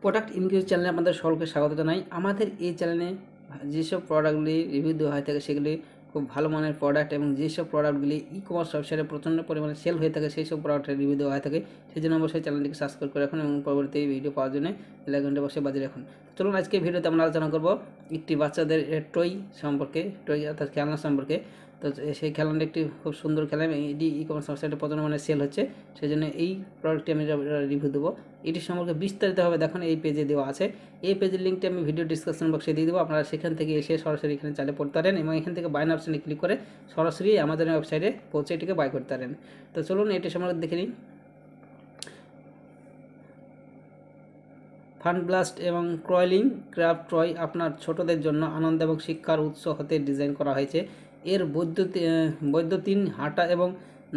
Product ইনকিউজ চ্যানেলে আপনাদের সকলকে স্বাগত জানাই। আমাদের এই চ্যানেলে যেসব প্রোডাক্টগুলি রিভিউ দেওয়া হয়ে থাকে সেগুলি খুব ভালো মানের প্রোডাক্ট এবং যেসব প্রোডাক্টগুলি ই কমার্স ওয়েবসাইটে প্রচণ্ড পরিমাণে সেল হয়ে থাকে সেই সব প্রোডাক্টের রিভিউ দেওয়া হয়ে থাকে। সেই জন্য অবশ্যই চ্যানেলটিকে সাবস্ক্রাইব করে রাখুন এবং পরবর্তী ভিডিও পাওয়ার জন্য বেল আইকনটা বসে বাজিয়ে রাখুন। চলুন আজকে ভিডিওতে আমরা আলোচনা করব একটি বাচ্চাদের টয় সম্পর্কে, টয় অর্থাৎ খেলনা সম্পর্কে। তো সেই খেলনাটি একটি খুব সুন্দর খেলনা, এটি ই কমার্স ওয়েবসাইটে প্রচণ্ড মানে সেল হচ্ছে, সেই জন্য এই প্রোডাক্টটি আমি রিভিউ দেবো। এটি সম্পর্কে বিস্তারিতভাবে দেখুন এই পেজে দেওয়া আছে। এই পেজের লিঙ্কটি আমি ভিডিও ডিসক্রিপশন বক্সে দিয়ে দেবো, আপনারা সেখান থেকে এসে সরাসরি এখানে চালিয়ে পড়তে পারেন এবং এখান থেকে বাইন অপশানে ক্লিক করে সরাসরি আমাদের ওয়েবসাইটে পৌঁছে এটিকে বাই করতে পারেন। তো চলুন এটি সম্পর্কে দেখে নিই। ফান ব্লাস্ট এবং ক্রয়লিং ক্রাফট টয় আপনার ছোটদের জন্য আনন্দ এবং শিক্ষার উৎস হতে ডিজাইন করা হয়েছে। এর বৈদ্যুতিন হাঁটা এবং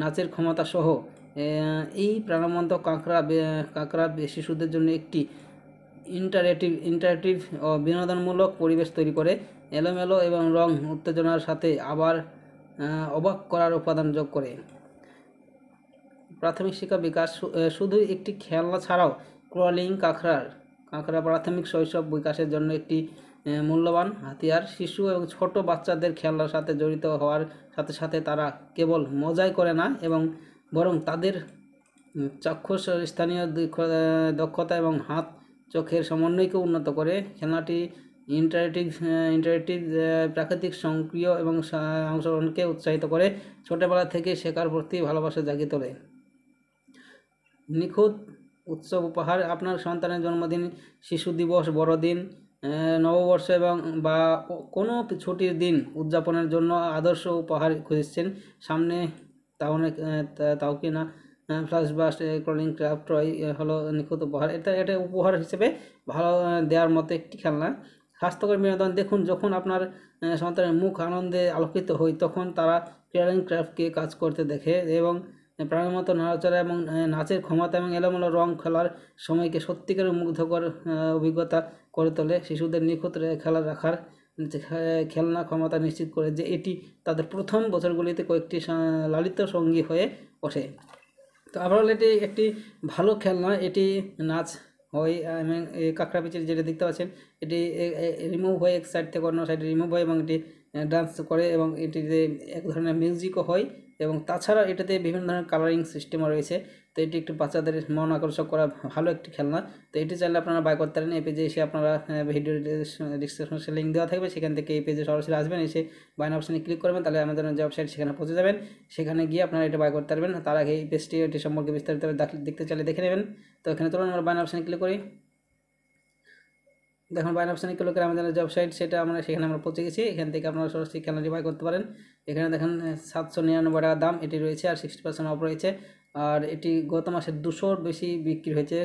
নাচের ক্ষমতা সহ এই প্রাণবন্ত কাঁকড়া শিশুদের জন্য একটি ইন্টারেক্টিভ ও বিনোদনমূলক পরিবেশ তৈরি করে। এলোমেলো এবং রং উত্তেজনার সাথে আবার অবাক করার উপাদান যোগ করে। প্রাথমিক শিক্ষা বিকাশ শুধু একটি খেলনা ছাড়াও ক্রলিং কাঁকড়া প্রাথমিক শৈশব বিকাশের জন্য একটি মূল্যবান হাতিয়ার। শিশু এবং ছোট বাচ্চাদের খেলনার সাথে জড়িত হওয়ার সাথে সাথে তারা কেবল মজাই করে না এবং বরং তাদের চাক্ষুষ স্থানীয় দক্ষতা এবং হাত চোখের সমন্বয়কে উন্নত করে। খেলনাটি ইন্টারেক্টিভ প্রাকৃতিক সক্রিয় এবং অংশগ্রহণকে উৎসাহিত করে, ছোটোবেলা থেকে শেখার প্রতি ভালোবাসা জাগিয়ে তোলে। নিখুঁত উৎসব উপহার আপনার সন্তানের জন্মদিন, শিশু দিবস, বড়দিন, নববর্ষ এবং বা কোনো ছুটির দিন উদযাপনের জন্য আদর্শ উপহার খুঁজছেন সামনে, তাও কি না ফ্লাশ বাস্ট ক্রলিং ক্রাফট টয় হলো নিখুঁত উপহার। এটা উপহার হিসেবে ভালো দেওয়ার মতো একটি খেলনা। স্বাস্থ্যকর বিনোদন দেখুন, যখন আপনার সন্তানের মুখ আনন্দে আলোকিত হয় তখন তারা ক্রলিং ক্রাফটকে কাজ করতে দেখে এবং প্রাণের মতো নাড়াচাড়া এবং নাচের ক্ষমতা এবং এলোমেলো রং খেলার সময়কে সত্যিকার মুগ্ধকর অভিজ্ঞতা করে তোলে। শিশুদের নিখুঁত খেলা রাখার খেলনা ক্ষমতা নিশ্চিত করে যে এটি তাদের প্রথম বছরগুলিতে কয়েকটি লালিত সঙ্গী হয়ে ওঠে। তো ওভারঅল এটি একটি ভালো খেলনা। এটি নাচ হয় এবং কাঁকড়া পিচের যেটা দেখতে পাচ্ছেন এটি রিমুভ হয়ে এক সাইড থেকে অন্য সাইডে রিমুভ হয় এবং এটি ডান্স করে এবং এটিতে এক ধরনের মিউজিকও হয় এবং তাছাড়া এটাতে বিভিন্ন ধরনের কালারিং সিস্টেমও রয়েছে। তো এটি একটু বাচ্চাদের মন আকর্ষক করা ভালো একটি খেলনা। তো এটি চাইলে আপনারা বাই করতে পারেন। এই পেজে এসে আপনারা ভিডিও ডিসক্রিপশনে লিঙ্ক দেওয়া থাকবে, সেখান থেকে এই পেজে সরাসরি আসবেন, এসে বাইন অপশানে ক্লিক করবেন, তাহলে আমাদের যে ওয়েবসাইট সেখানে পৌঁছে যাবেন, সেখানে গিয়ে আপনারা এটা বাই করতে পারবেন। তার আগে এই পেজটি এটি সম্পর্কে বিস্তারিতভাবে দেখতে চাইলে দেখে নেবেন। তো এখানে চলুন আমরা বাইন অপশানে ক্লিক করি। দেখুন বাইন অপশানে ক্লিক করে আমাদের যে ওয়েবসাইট সেটা সেখানে আমরা পৌঁছে গেছি। এখান থেকে আপনারা সরাসরি খেলনাটি বাই করতে পারেন। এখানে দেখেন 799 টাকা দাম এটি রয়েছে আর 60% অফ রয়েছে। আর এটি গত মাসে 200-র বেশি বিক্রি হয়েছে।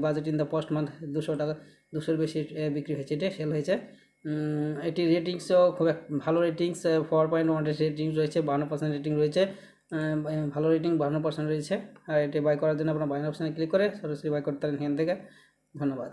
Budget in the post month 200 বেশি বিক্রি হয়েছে, এটা সেল হয়েছে। এটি রেটিংসও খুব ভালো রেটিংস, 4.1 রেটিংস রয়েছে, 52% রেটিং রয়েছে, ভালো রেটিং 52% রয়েছে। আর এটি বাই করার জন্য আপনারা বাইন অপশানে ক্লিক করে সরাসরি বাই করতে পারেন এখান থেকে। ধন্যবাদ।